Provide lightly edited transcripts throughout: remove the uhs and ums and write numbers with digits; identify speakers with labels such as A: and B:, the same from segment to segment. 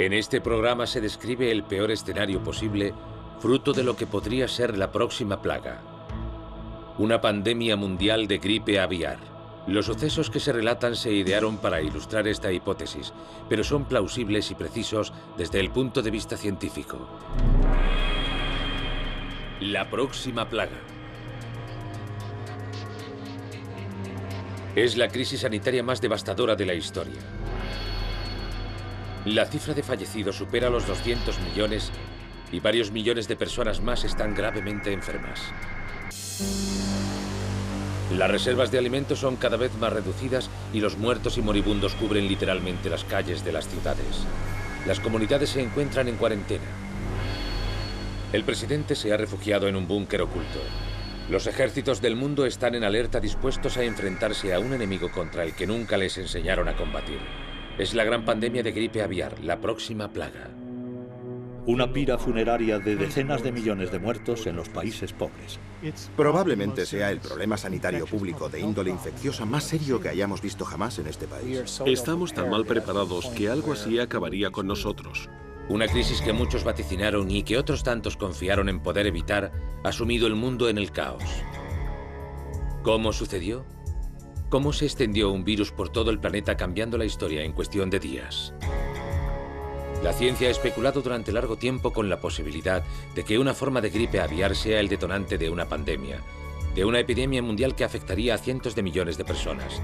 A: En este programa se describe el peor escenario posible, fruto de lo que podría ser la próxima plaga. Una pandemia mundial de gripe aviar. Los sucesos que se relatan se idearon para ilustrar esta hipótesis, pero son plausibles y precisos desde el punto de vista científico. La próxima plaga. Es la crisis sanitaria más devastadora de la historia. La cifra de fallecidos supera los 200 millones y varios millones de personas más están gravemente enfermas. Las reservas de alimentos son cada vez más reducidas y los muertos y moribundos cubren literalmente las calles de las ciudades. Las comunidades se encuentran en cuarentena. El presidente se ha refugiado en un búnker oculto. Los ejércitos del mundo están en alerta dispuestos a enfrentarse a un enemigo contra el que nunca les enseñaron a combatir. Es la gran pandemia de gripe aviar, la próxima plaga.
B: Una pira funeraria de decenas de millones de muertos en los países pobres.
C: Probablemente sea el problema sanitario público de índole infecciosa más serio que hayamos visto jamás en este país.
D: Estamos tan mal preparados que algo así acabaría con nosotros.
A: Una crisis que muchos vaticinaron y que otros tantos confiaron en poder evitar, ha sumido el mundo en el caos. ¿Cómo sucedió? ¿Cómo se extendió un virus por todo el planeta cambiando la historia en cuestión de días? La ciencia ha especulado durante largo tiempo con la posibilidad de que una forma de gripe aviar sea el detonante de una pandemia, de una epidemia mundial que afectaría a cientos de millones de personas.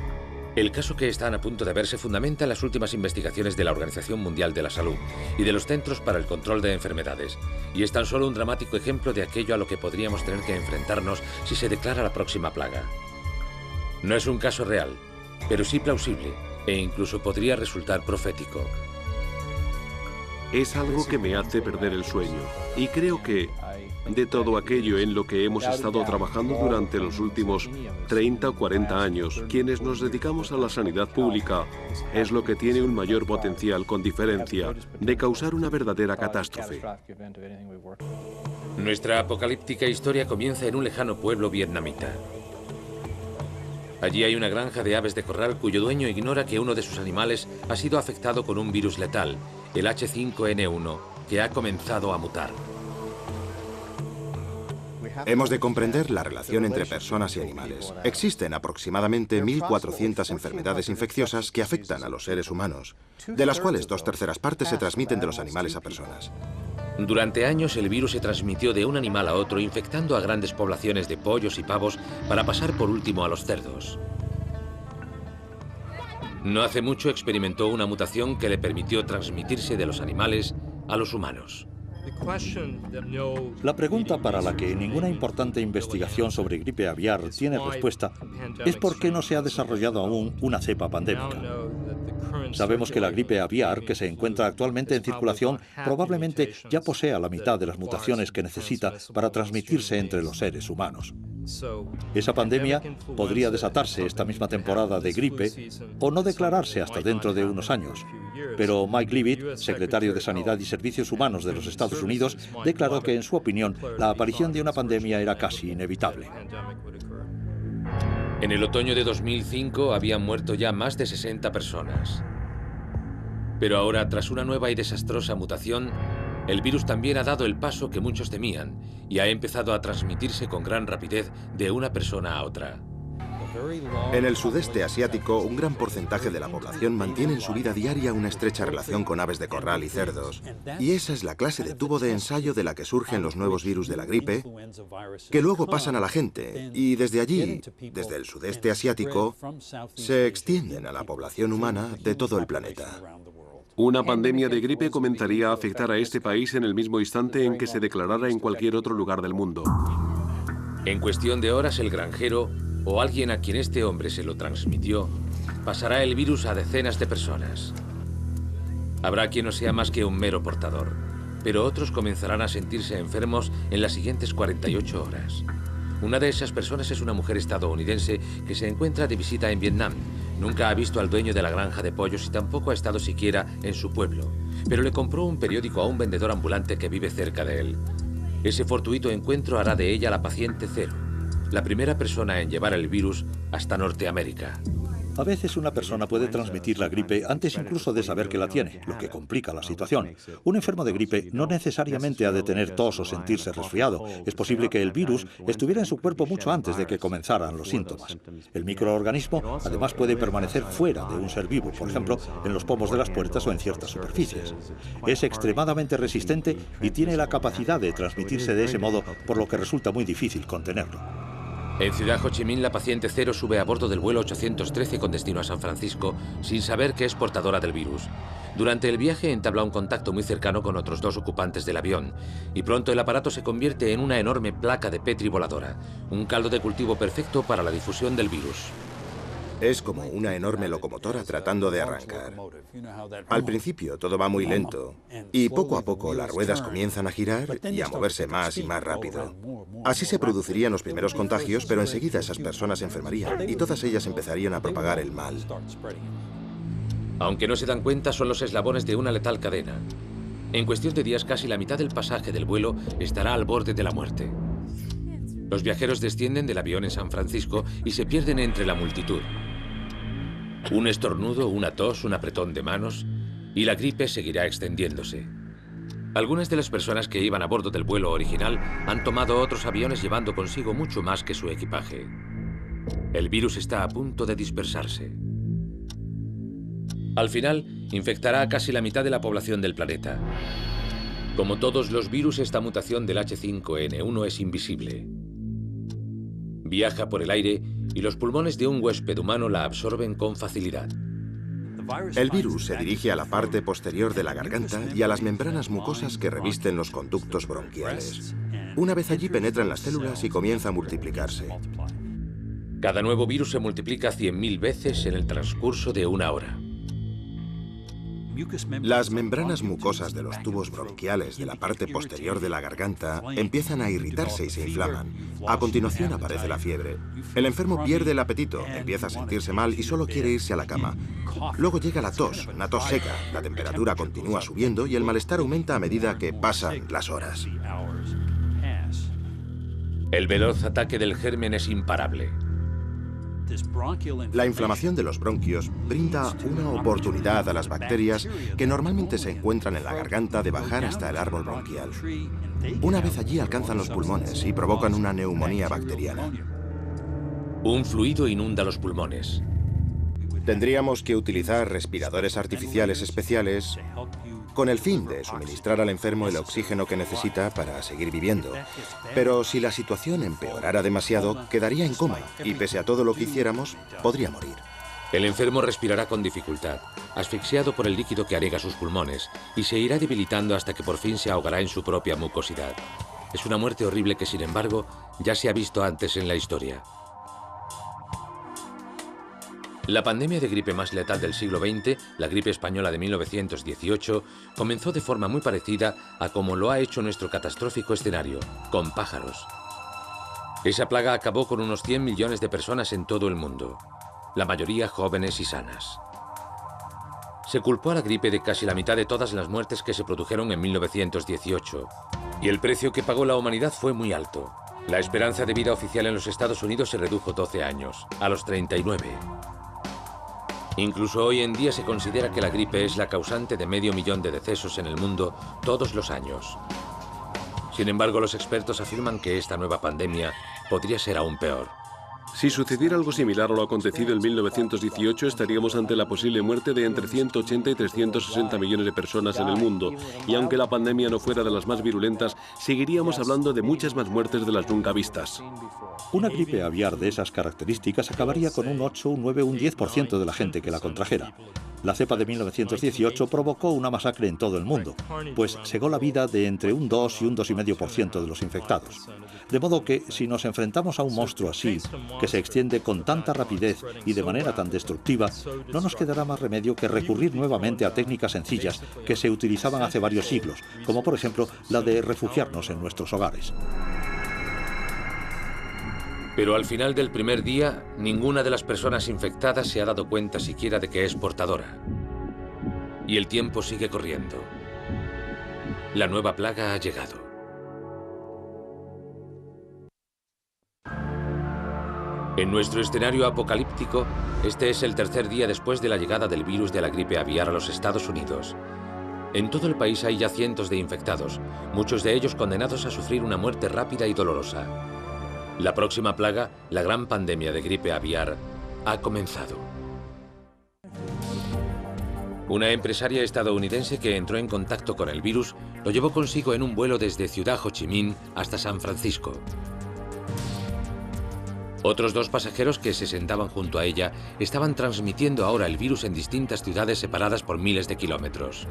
A: El caso que están a punto de ver se fundamenta en las últimas investigaciones de la Organización Mundial de la Salud y de los Centros para el Control de Enfermedades, y es tan solo un dramático ejemplo de aquello a lo que podríamos tener que enfrentarnos si se declara la próxima plaga. No es un caso real, pero sí plausible, e incluso podría resultar profético.
D: Es algo que me hace perder el sueño, y creo que de todo aquello en lo que hemos estado trabajando durante los últimos 30 o 40 años, quienes nos dedicamos a la sanidad pública, es lo que tiene un mayor potencial, con diferencia, de causar una verdadera catástrofe.
A: Nuestra apocalíptica historia comienza en un lejano pueblo vietnamita. Allí hay una granja de aves de corral cuyo dueño ignora que uno de sus animales ha sido afectado con un virus letal, el H5N1, que ha comenzado a mutar.
C: Hemos de comprender la relación entre personas y animales. Existen aproximadamente 1.400 enfermedades infecciosas que afectan a los seres humanos, de las cuales 2/3 partes se transmiten de los animales a personas.
A: Durante años el virus se transmitió de un animal a otro, infectando a grandes poblaciones de pollos y pavos para pasar por último a los cerdos. No hace mucho experimentó una mutación que le permitió transmitirse de los animales a los humanos.
B: La pregunta para la que ninguna importante investigación sobre gripe aviar tiene respuesta es por qué no se ha desarrollado aún una cepa pandémica. Sabemos que la gripe aviar, que se encuentra actualmente en circulación, probablemente ya posea la mitad de las mutaciones que necesita para transmitirse entre los seres humanos. Esa pandemia podría desatarse esta misma temporada de gripe o no declararse hasta dentro de unos años. Pero Mike Leavitt, secretario de Sanidad y Servicios Humanos de los Estados Unidos, declaró que, en su opinión, la aparición de una pandemia era casi inevitable.
A: En el otoño de 2005 habían muerto ya más de 60 personas. Pero ahora, tras una nueva y desastrosa mutación, el virus también ha dado el paso que muchos temían y ha empezado a transmitirse con gran rapidez de una persona a otra.
C: En el sudeste asiático, un gran porcentaje de la población mantiene en su vida diaria una estrecha relación con aves de corral y cerdos. Y esa es la clase de tubo de ensayo de la que surgen los nuevos virus de la gripe, que luego pasan a la gente, y desde allí, desde el sudeste asiático, se extienden a la población humana de todo el planeta.
D: Una pandemia de gripe comenzaría a afectar a este país en el mismo instante en que se declarara en cualquier otro lugar del mundo.
A: En cuestión de horas, el granjero, o alguien a quien este hombre se lo transmitió, pasará el virus a decenas de personas. Habrá quien no sea más que un mero portador, pero otros comenzarán a sentirse enfermos en las siguientes 48 horas. Una de esas personas es una mujer estadounidense que se encuentra de visita en Vietnam. Nunca ha visto al dueño de la granja de pollos y tampoco ha estado siquiera en su pueblo, pero le compró un periódico a un vendedor ambulante que vive cerca de él. Ese fortuito encuentro hará de ella la paciente cero, la primera persona en llevar el virus hasta Norteamérica.
B: A veces una persona puede transmitir la gripe antes incluso de saber que la tiene, lo que complica la situación. Un enfermo de gripe no necesariamente ha de tener tos o sentirse resfriado. Es posible que el virus estuviera en su cuerpo mucho antes de que comenzaran los síntomas. El microorganismo además puede permanecer fuera de un ser vivo, por ejemplo, en los pomos de las puertas o en ciertas superficies. Es extremadamente resistente y tiene la capacidad de transmitirse de ese modo, por lo que resulta muy difícil contenerlo.
A: En Ciudad Ho Chi Minh, la paciente 0 sube a bordo del vuelo 813 con destino a San Francisco sin saber que es portadora del virus. Durante el viaje entabla un contacto muy cercano con otros 2 ocupantes del avión y pronto el aparato se convierte en una enorme placa de Petri voladora, un caldo de cultivo perfecto para la difusión del virus.
C: Es como una enorme locomotora tratando de arrancar. Al principio todo va muy lento y poco a poco las ruedas comienzan a girar y a moverse más y más rápido. Así se producirían los primeros contagios, pero enseguida esas personas se enfermarían y todas ellas empezarían a propagar el mal.
A: Aunque no se dan cuenta, son los eslabones de una letal cadena. En cuestión de días, casi la mitad del pasaje del vuelo estará al borde de la muerte. Los viajeros descienden del avión en San Francisco y se pierden entre la multitud. Un estornudo, una tos, un apretón de manos y la gripe seguirá extendiéndose. Algunas de las personas que iban a bordo del vuelo original han tomado otros aviones llevando consigo mucho más que su equipaje. El virus está a punto de dispersarse. Al final, infectará a casi la mitad de la población del planeta. Como todos los virus, esta mutación del H5N1 es invisible. Viaja por el aire y los pulmones de un huésped humano la absorben con facilidad.
C: El virus se dirige a la parte posterior de la garganta y a las membranas mucosas que revisten los conductos bronquiales. Una vez allí penetra en las células y comienza a multiplicarse.
A: Cada nuevo virus se multiplica 100.000 veces en el transcurso de una hora.
C: Las membranas mucosas de los tubos bronquiales de la parte posterior de la garganta empiezan a irritarse y se inflaman. A continuación aparece la fiebre. El enfermo pierde el apetito, empieza a sentirse mal y solo quiere irse a la cama. Luego llega la tos, una tos seca. La temperatura continúa subiendo y el malestar aumenta a medida que pasan las horas.
A: El veloz ataque del germen es imparable.
C: La inflamación de los bronquios brinda una oportunidad a las bacterias que normalmente se encuentran en la garganta de bajar hasta el árbol bronquial. Una vez allí alcanzan los pulmones y provocan una neumonía bacteriana.
A: Un fluido inunda los pulmones.
C: Tendríamos que utilizar respiradores artificiales especiales con el fin de suministrar al enfermo el oxígeno que necesita para seguir viviendo. Pero si la situación empeorara demasiado, quedaría en coma y pese a todo lo que hiciéramos, podría morir.
A: El enfermo respirará con dificultad, asfixiado por el líquido que anega sus pulmones, y se irá debilitando hasta que por fin se ahogará en su propia mucosidad. Es una muerte horrible que, sin embargo, ya se ha visto antes en la historia. La pandemia de gripe más letal del siglo XX, la gripe española de 1918, comenzó de forma muy parecida a como lo ha hecho nuestro catastrófico escenario, con pájaros. Esa plaga acabó con unos 100 millones de personas en todo el mundo, la mayoría jóvenes y sanas. Se culpó a la gripe de casi la mitad de todas las muertes que se produjeron en 1918, y el precio que pagó la humanidad fue muy alto. La esperanza de vida oficial en los Estados Unidos se redujo 12 años, a los 39. Incluso hoy en día se considera que la gripe es la causante de 500.000 de decesos en el mundo todos los años. Sin embargo, los expertos afirman que esta nueva pandemia podría ser aún peor.
D: Si sucediera algo similar a lo acontecido en 1918, estaríamos ante la posible muerte de entre 180 y 360 millones de personas en el mundo. Y aunque la pandemia no fuera de las más virulentas, seguiríamos hablando de muchas más muertes de las nunca vistas.
B: Una gripe aviar de esas características acabaría con un 8, un 9, un 10% de la gente que la contrajera. La cepa de 1918 provocó una masacre en todo el mundo, pues cegó la vida de entre un 2 y un 2,5% de los infectados. De modo que, si nos enfrentamos a un monstruo así, que se extiende con tanta rapidez y de manera tan destructiva, no nos quedará más remedio que recurrir nuevamente a técnicas sencillas que se utilizaban hace varios siglos, como por ejemplo la de refugiarnos en nuestros hogares.
A: Pero al final del primer día, ninguna de las personas infectadas se ha dado cuenta siquiera de que es portadora. Y el tiempo sigue corriendo. La nueva plaga ha llegado. En nuestro escenario apocalíptico, este es el tercer día después de la llegada del virus de la gripe aviar a los Estados Unidos. En todo el país hay ya cientos de infectados, muchos de ellos condenados a sufrir una muerte rápida y dolorosa. La próxima plaga, la gran pandemia de gripe aviar, ha comenzado. Una empresaria estadounidense que entró en contacto con el virus lo llevó consigo en un vuelo desde Ciudad Ho Chi Minh hasta San Francisco. Otros 2 pasajeros que se sentaban junto a ella estaban transmitiendo ahora el virus en distintas ciudades separadas por miles de kilómetros.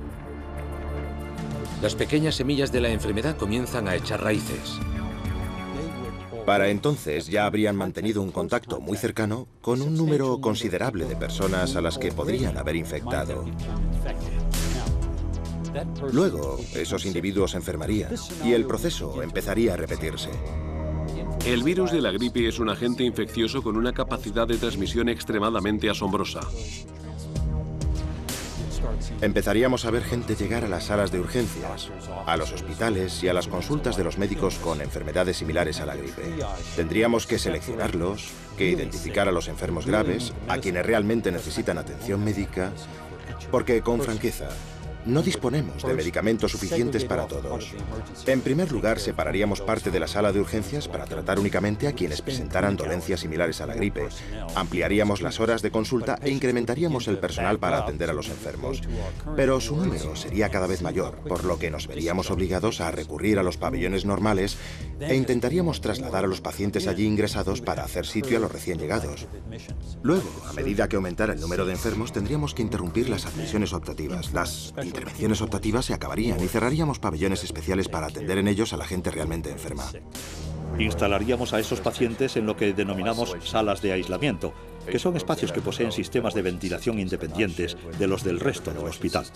A: Las pequeñas semillas de la enfermedad comienzan a echar raíces.
C: Para entonces ya habrían mantenido un contacto muy cercano con un número considerable de personas a las que podrían haber infectado. Luego, esos individuos se enfermarían y el proceso empezaría a repetirse.
D: El virus de la gripe es un agente infeccioso con una capacidad de transmisión extremadamente asombrosa.
C: Empezaríamos a ver gente llegar a las salas de urgencias, a los hospitales y a las consultas de los médicos con enfermedades similares a la gripe. Tendríamos que seleccionarlos, que identificar a los enfermos graves, a quienes realmente necesitan atención médica, porque, con franqueza, no disponemos de medicamentos suficientes para todos. En primer lugar, separaríamos parte de la sala de urgencias para tratar únicamente a quienes presentaran dolencias similares a la gripe. Ampliaríamos las horas de consulta e incrementaríamos el personal para atender a los enfermos. Pero su número sería cada vez mayor, por lo que nos veríamos obligados a recurrir a los pabellones normales e intentaríamos trasladar a los pacientes allí ingresados para hacer sitio a los recién llegados. Luego, a medida que aumentara el número de enfermos, tendríamos que interrumpir las admisiones optativas. Las intervenciones optativas se acabarían y cerraríamos pabellones especiales para atender en ellos a la gente realmente enferma.
B: Instalaríamos a esos pacientes en lo que denominamos salas de aislamiento, que son espacios que poseen sistemas de ventilación independientes de los del resto del hospital.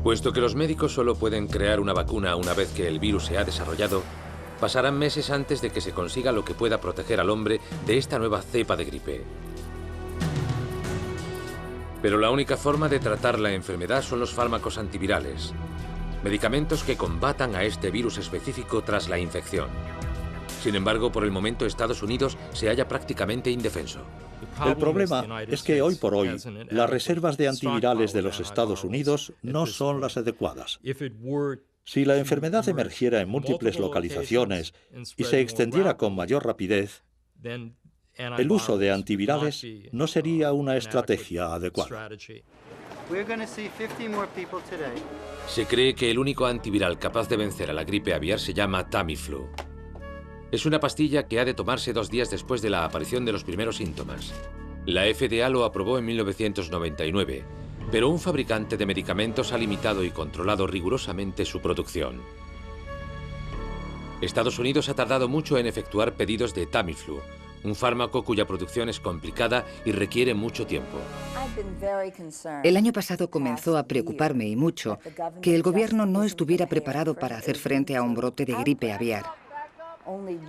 A: Puesto que los médicos solo pueden crear una vacuna una vez que el virus se ha desarrollado, pasarán meses antes de que se consiga lo que pueda proteger al hombre de esta nueva cepa de gripe. Pero la única forma de tratar la enfermedad son los fármacos antivirales, medicamentos que combatan a este virus específico tras la infección. Sin embargo, por el momento Estados Unidos se halla prácticamente indefenso.
B: El problema es que hoy por hoy las reservas de antivirales de los Estados Unidos no son las adecuadas. Si la enfermedad emergiera en múltiples localizaciones y se extendiera con mayor rapidez, el uso de antivirales no sería una estrategia adecuada.
A: Se cree que el único antiviral capaz de vencer a la gripe aviar se llama Tamiflu. Es una pastilla que ha de tomarse 2 días después de la aparición de los primeros síntomas. La FDA lo aprobó en 1999, pero un fabricante de medicamentos ha limitado y controlado rigurosamente su producción. Estados Unidos ha tardado mucho en efectuar pedidos de Tamiflu, un fármaco cuya producción es complicada y requiere mucho tiempo.
E: El año pasado comenzó a preocuparme y mucho que el gobierno no estuviera preparado para hacer frente a un brote de gripe aviar.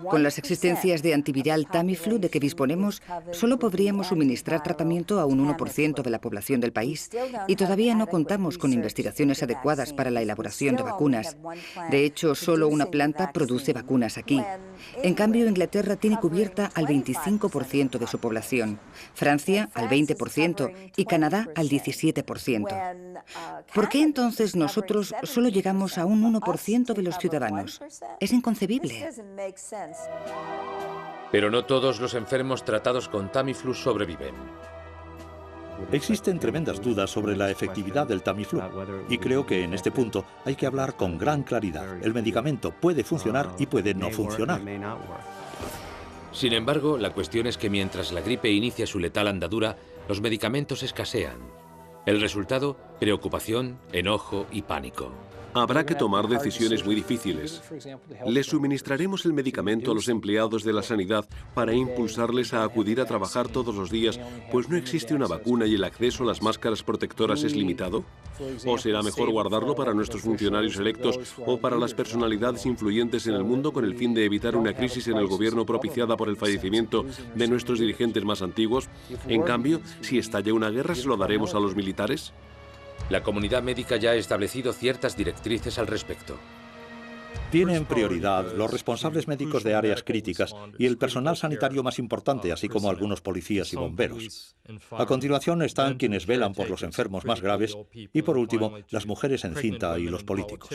E: Con las existencias de antiviral Tamiflu de que disponemos, solo podríamos suministrar tratamiento a un 1% de la población del país y todavía no contamos con investigaciones adecuadas para la elaboración de vacunas. De hecho, solo una planta produce vacunas aquí. En cambio, Inglaterra tiene cubierta al 25% de su población, Francia al 20% y Canadá al 17%. ¿Por qué entonces nosotros solo llegamos a un 1% de los ciudadanos? Es inconcebible.
A: Pero no todos los enfermos tratados con Tamiflu sobreviven.
B: Existen tremendas dudas sobre la efectividad del Tamiflu y creo que en este punto hay que hablar con gran claridad. El medicamento puede funcionar y puede no funcionar.
A: Sin embargo, la cuestión es que mientras la gripe inicia su letal andadura, los medicamentos escasean. El resultado, preocupación, enojo y pánico.
D: Habrá que tomar decisiones muy difíciles. ¿Les suministraremos el medicamento a los empleados de la sanidad para impulsarles a acudir a trabajar todos los días, pues no existe una vacuna y el acceso a las máscaras protectoras es limitado? ¿O será mejor guardarlo para nuestros funcionarios electos o para las personalidades influyentes en el mundo con el fin de evitar una crisis en el gobierno propiciada por el fallecimiento de nuestros dirigentes más antiguos? En cambio, si estalla una guerra, ¿se lo daremos a los militares?
A: La comunidad médica ya ha establecido ciertas directrices al respecto.
B: Tienen prioridad los responsables médicos de áreas críticas y el personal sanitario más importante, así como algunos policías y bomberos. A continuación están quienes velan por los enfermos más graves y, por último, las mujeres encinta y los políticos.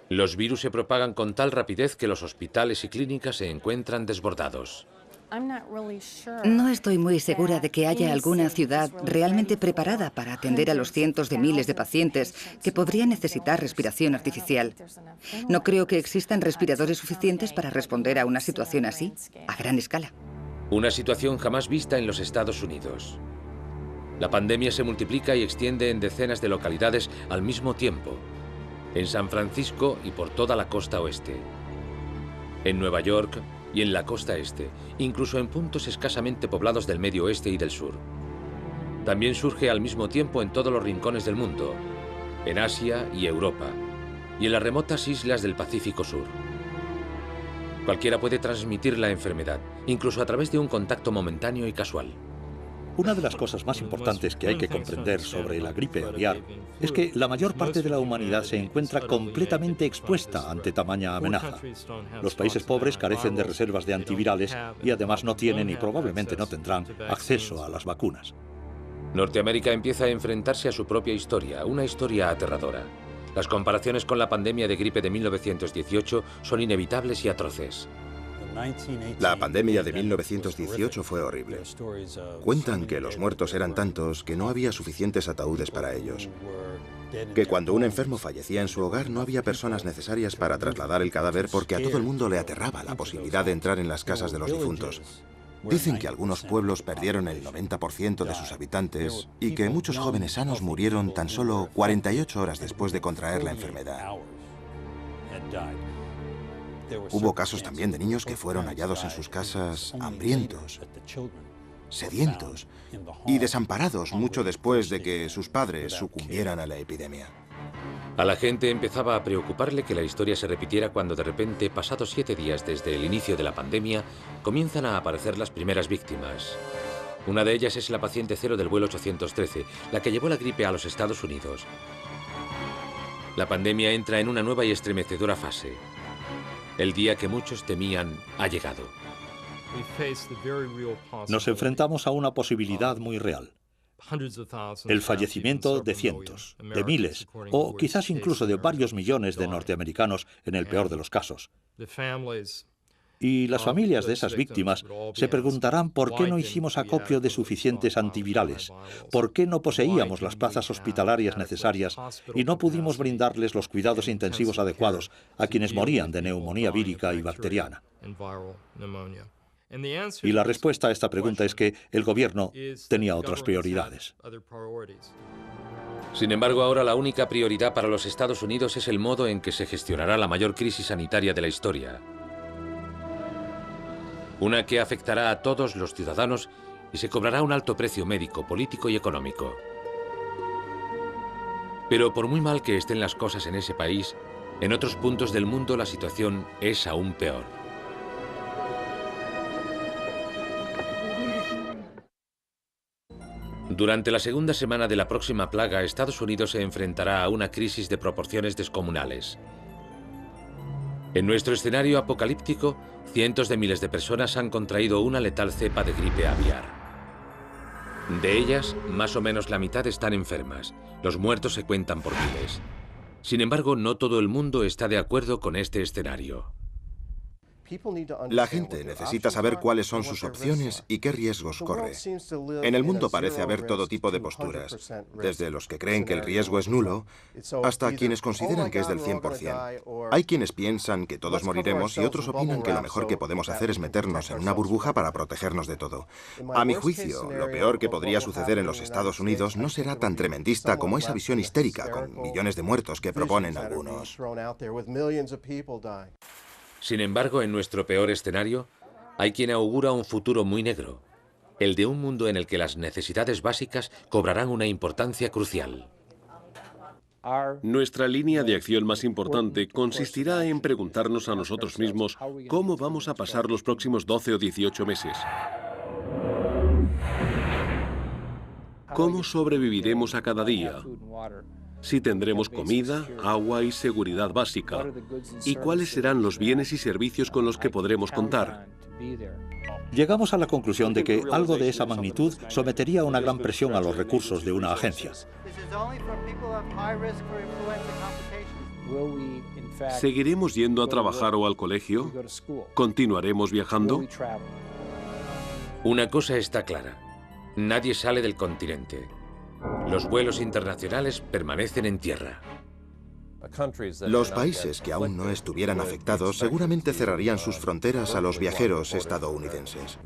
A: Los virus se propagan con tal rapidez que los hospitales y clínicas se encuentran desbordados.
E: No estoy muy segura de que haya alguna ciudad realmente preparada para atender a los cientos de miles de pacientes que podrían necesitar respiración artificial. No creo que existan respiradores suficientes para responder a una situación así, a gran escala.
A: Una situación jamás vista en los Estados Unidos. La pandemia se multiplica y extiende en decenas de localidades al mismo tiempo. En San Francisco y por toda la costa oeste. En Nueva York y en la costa este, incluso en puntos escasamente poblados del medio oeste y del sur. También surge al mismo tiempo en todos los rincones del mundo, en Asia y Europa, y en las remotas islas del Pacífico Sur. Cualquiera puede transmitir la enfermedad, incluso a través de un contacto momentáneo y casual.
B: Una de las cosas más importantes que hay que comprender sobre la gripe aviar es que la mayor parte de la humanidad se encuentra completamente expuesta ante tamaña amenaza. Los países pobres carecen de reservas de antivirales y además no tienen y probablemente no tendrán acceso a las vacunas.
A: Norteamérica empieza a enfrentarse a su propia historia, una historia aterradora. Las comparaciones con la pandemia de gripe de 1918 son inevitables y atroces.
C: La pandemia de 1918 fue horrible. Cuentan que los muertos eran tantos que no había suficientes ataúdes para ellos. Que cuando un enfermo fallecía en su hogar no había personas necesarias para trasladar el cadáver porque a todo el mundo le aterraba la posibilidad de entrar en las casas de los difuntos. Dicen que algunos pueblos perdieron el 90% de sus habitantes y que muchos jóvenes sanos murieron tan solo 48 horas después de contraer la enfermedad. Hubo casos también de niños que fueron hallados en sus casas hambrientos, sedientos y desamparados mucho después de que sus padres sucumbieran a la epidemia.
A: A la gente empezaba a preocuparle que la historia se repitiera cuando de repente, pasados 7 días desde el inicio de la pandemia, comienzan a aparecer las primeras víctimas. Una de ellas es la paciente cero del vuelo 813, la que llevó la gripe a los Estados Unidos. La pandemia entra en una nueva y estremecedora fase. El día que muchos temían ha llegado.
B: Nos enfrentamos a una posibilidad muy real. El fallecimiento de cientos, de miles, o quizás incluso de varios millones de norteamericanos en el peor de los casos. Y las familias de esas víctimas se preguntarán por qué no hicimos acopio de suficientes antivirales, por qué no poseíamos las plazas hospitalarias necesarias y no pudimos brindarles los cuidados intensivos adecuados a quienes morían de neumonía vírica y bacteriana. Y la respuesta a esta pregunta es que el gobierno tenía otras prioridades.
A: Sin embargo, ahora la única prioridad para los Estados Unidos es el modo en que se gestionará la mayor crisis sanitaria de la historia. Una que afectará a todos los ciudadanos y se cobrará un alto precio médico, político y económico. Pero por muy mal que estén las cosas en ese país, en otros puntos del mundo la situación es aún peor. Durante la segunda semana de la próxima plaga, Estados Unidos se enfrentará a una crisis de proporciones descomunales. En nuestro escenario apocalíptico, cientos de miles de personas han contraído una letal cepa de gripe aviar. De ellas, más o menos la mitad están enfermas. Los muertos se cuentan por miles. Sin embargo, no todo el mundo está de acuerdo con este escenario.
C: La gente necesita saber cuáles son sus opciones y qué riesgos corre. En el mundo parece haber todo tipo de posturas, desde los que creen que el riesgo es nulo, hasta quienes consideran que es del 100%. Hay quienes piensan que todos moriremos y otros opinan que lo mejor que podemos hacer es meternos en una burbuja para protegernos de todo. A mi juicio, lo peor que podría suceder en los Estados Unidos no será tan tremendista como esa visión histérica con millones de muertos que proponen algunos.
A: Sin embargo, en nuestro peor escenario, hay quien augura un futuro muy negro, el de un mundo en el que las necesidades básicas cobrarán una importancia crucial.
D: Nuestra línea de acción más importante consistirá en preguntarnos a nosotros mismos cómo vamos a pasar los próximos 12 o 18 meses. ¿Cómo sobreviviremos a cada día? si tendremos comida, agua y seguridad básica, y cuáles serán los bienes y servicios con los que podremos contar.
B: Llegamos a la conclusión de que algo de esa magnitud sometería una gran presión a los recursos de una agencia.
D: ¿Seguiremos yendo a trabajar o al colegio? ¿Continuaremos viajando?
A: Una cosa está clara. Nadie sale del continente. Los vuelos internacionales permanecen en tierra.
C: Los países que aún no estuvieran afectados seguramente cerrarían sus fronteras a los viajeros estadounidenses.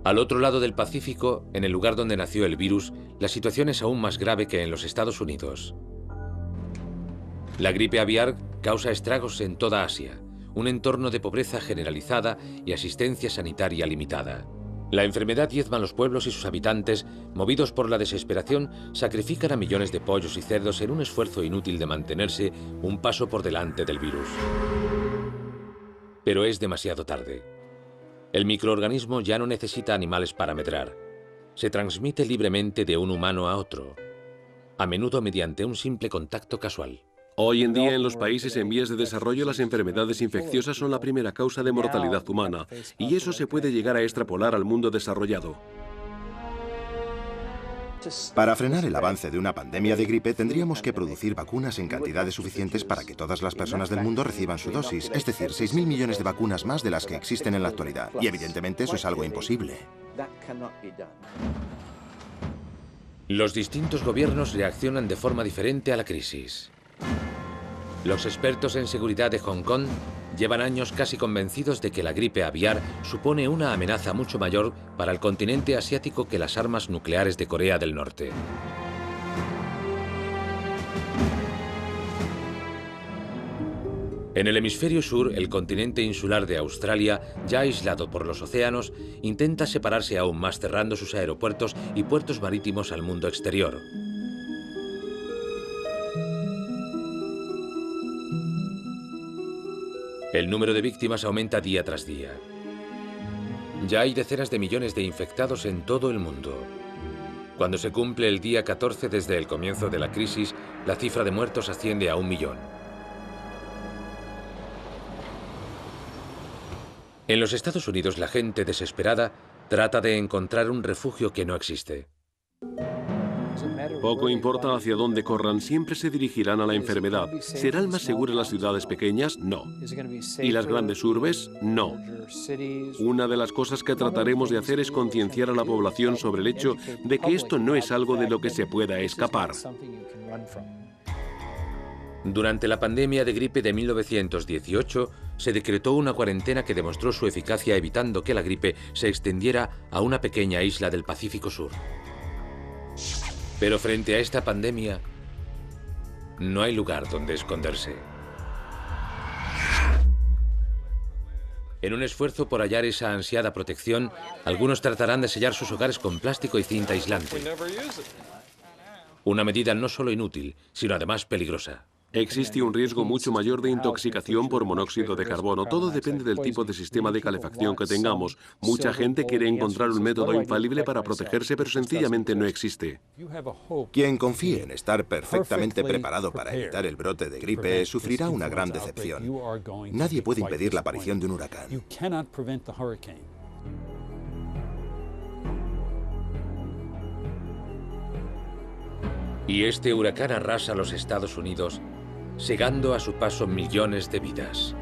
A: Al otro lado del Pacífico, en el lugar donde nació el virus, la situación es aún más grave que en los Estados Unidos. La gripe aviar causa estragos en toda Asia, un entorno de pobreza generalizada y asistencia sanitaria limitada. La enfermedad diezma a los pueblos y sus habitantes, movidos por la desesperación, sacrifican a millones de pollos y cerdos en un esfuerzo inútil de mantenerse un paso por delante del virus. Pero es demasiado tarde. El microorganismo ya no necesita animales para medrar. Se transmite libremente de un humano a otro, a menudo mediante un simple contacto casual.
D: Hoy en día, en los países en vías de desarrollo, las enfermedades infecciosas son la primera causa de mortalidad humana, y eso se puede llegar a extrapolar al mundo desarrollado.
C: Para frenar el avance de una pandemia de gripe, tendríamos que producir vacunas en cantidades suficientes para que todas las personas del mundo reciban su dosis, es decir, 6.000 millones de vacunas más de las que existen en la actualidad. Y evidentemente eso es algo imposible.
A: Los distintos gobiernos reaccionan de forma diferente a la crisis. Los expertos en seguridad de Hong Kong llevan años casi convencidos de que la gripe aviar supone una amenaza mucho mayor para el continente asiático que las armas nucleares de Corea del Norte. En el hemisferio sur, el continente insular de Australia, ya aislado por los océanos, intenta separarse aún más cerrando sus aeropuertos y puertos marítimos al mundo exterior. El número de víctimas aumenta día tras día. Ya hay decenas de millones de infectados en todo el mundo. Cuando se cumple el día 14 desde el comienzo de la crisis, la cifra de muertos asciende a 1 millón. En los Estados Unidos, la gente desesperada trata de encontrar un refugio que no existe.
D: Poco importa hacia dónde corran, siempre se dirigirán a la enfermedad. ¿Serán más seguras las ciudades pequeñas? No. ¿Y las grandes urbes? No. Una de las cosas que trataremos de hacer es concienciar a la población sobre el hecho de que esto no es algo de lo que se pueda escapar.
A: Durante la pandemia de gripe de 1918, se decretó una cuarentena que demostró su eficacia evitando que la gripe se extendiera a una pequeña isla del Pacífico Sur. Pero frente a esta pandemia, no hay lugar donde esconderse. En un esfuerzo por hallar esa ansiada protección, algunos tratarán de sellar sus hogares con plástico y cinta aislante. Una medida no solo inútil, sino además peligrosa.
D: Existe un riesgo mucho mayor de intoxicación por monóxido de carbono. Todo depende del tipo de sistema de calefacción que tengamos. Mucha gente quiere encontrar un método infalible para protegerse, pero sencillamente no existe.
C: Quien confíe en estar perfectamente preparado para evitar el brote de gripe sufrirá una gran decepción. Nadie puede impedir la aparición de un huracán.
A: Y este huracán arrasa los Estados Unidos, segando a su paso millones de vidas.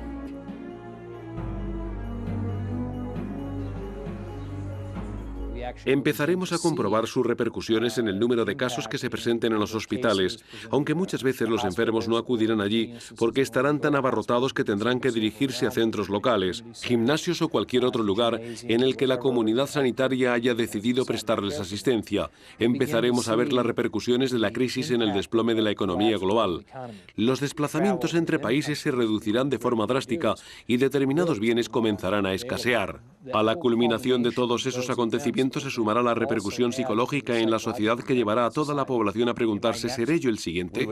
D: Empezaremos a comprobar sus repercusiones en el número de casos que se presenten en los hospitales, aunque muchas veces los enfermos no acudirán allí porque estarán tan abarrotados que tendrán que dirigirse a centros locales, gimnasios o cualquier otro lugar en el que la comunidad sanitaria haya decidido prestarles asistencia. Empezaremos a ver las repercusiones de la crisis en el desplome de la economía global. Los desplazamientos entre países se reducirán de forma drástica y determinados bienes comenzarán a escasear. A la culminación de todos esos acontecimientos se sumará la repercusión psicológica en la sociedad que llevará a toda la población a preguntarse: ¿seré yo el siguiente?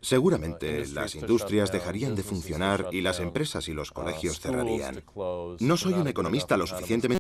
C: Seguramente las industrias dejarían de funcionar y las empresas y los colegios cerrarían. No soy un economista lo suficientemente